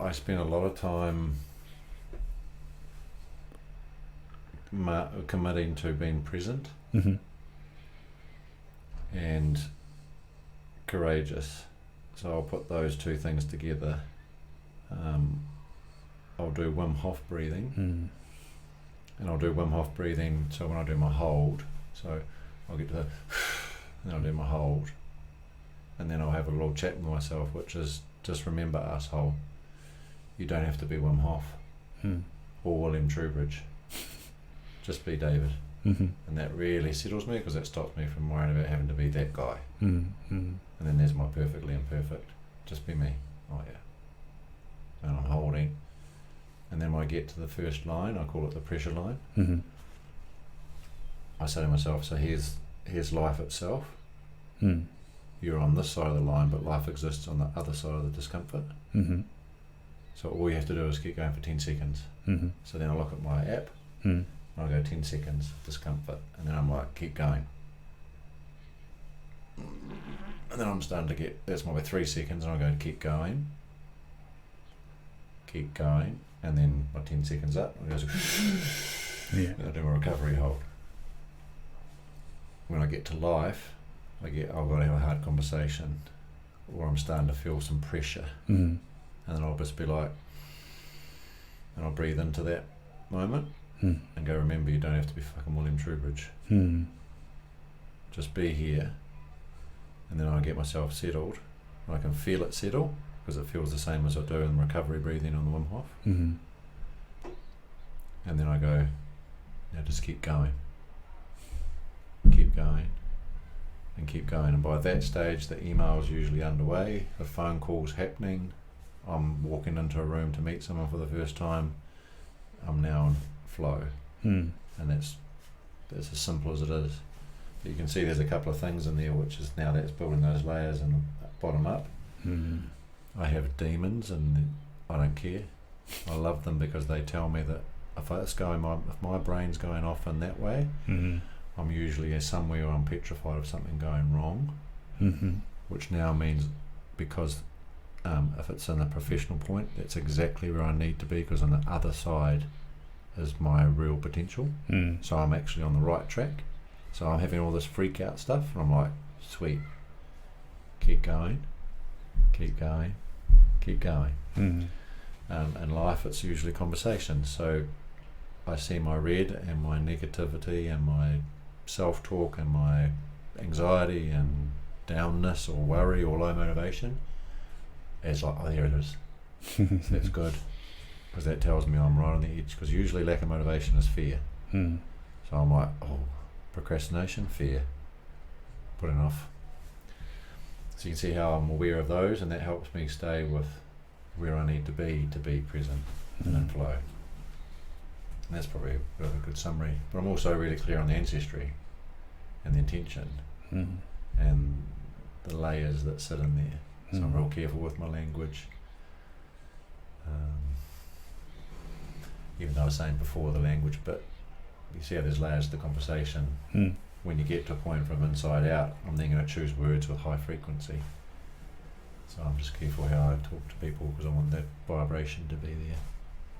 I spend a lot of time committing to being present and courageous. So I'll put those two things together. I'll do Wim Hof breathing, and I'll do Wim Hof breathing. So when I do my hold, so I'll get to the, and I'll do my hold, and then I'll have a little chat with myself, which is just remember, asshole, you don't have to be Wim Hof or William Trowbridge. Just be David. And that really settles me, because that stops me from worrying about having to be that guy. And then there's my perfectly imperfect. Just be me. Oh yeah. And I'm holding. And then when I get to the first line, I call it the pressure line. I say to myself, so here's life itself. You're on this side of the line, but life exists on the other side of the discomfort. So all you have to do is keep going for 10 seconds. So then I look at my app, and I go 10 seconds discomfort, and then I'm like, keep going. And then I'm starting to get, that's maybe 3 seconds, and I go, keep going, and then my 10 seconds up, and I go, and I do my recovery hold. When I get to life, I've got to have a hard conversation, or I'm starting to feel some pressure, and then I'll just be like, and I'll breathe into that moment and go, remember, you don't have to be fucking William Trowbridge. Just be here. And then I get myself settled, and I can feel it settle, because it feels the same as I do in recovery breathing on the Wim Hof. And then I go, now just keep going, and keep going. And by that stage, the email's usually underway, the phone call's happening, I'm walking into a room to meet someone for the first time, I'm now in flow. And that's as simple as it is. But you can see there's a couple of things in there, which is now that's building those layers and bottom up. I have demons, and I don't care. I love them because they tell me that if my brain's going off in that way, I'm usually somewhere where I'm petrified of something going wrong, which now means, because if it's in a professional point, that's exactly where I need to be, because on the other side is my real potential. So I'm actually on the right track. So I'm having all this freak out stuff, and I'm like, sweet, keep going. In life, it's usually conversation. So I see my red and my negativity and my self-talk and my anxiety and downness or worry or low motivation as like, oh, there it is. So that's good, because that tells me I'm right on the edge, because usually lack of motivation is fear. So I'm like, oh, procrastination, fear, putting off. So you can see how I'm aware of those, and that helps me stay with where I need to be present and in flow. And that's probably a bit of a good summary. But I'm also really clear on the ancestry and the intention and the layers that sit in there. So I'm real careful with my language. Even though I was saying before the language, but you see how there's layers to the conversation. When you get to a point from inside out, I'm then going to choose words with high frequency. So I'm just careful how I talk to people, because I want that vibration to be there.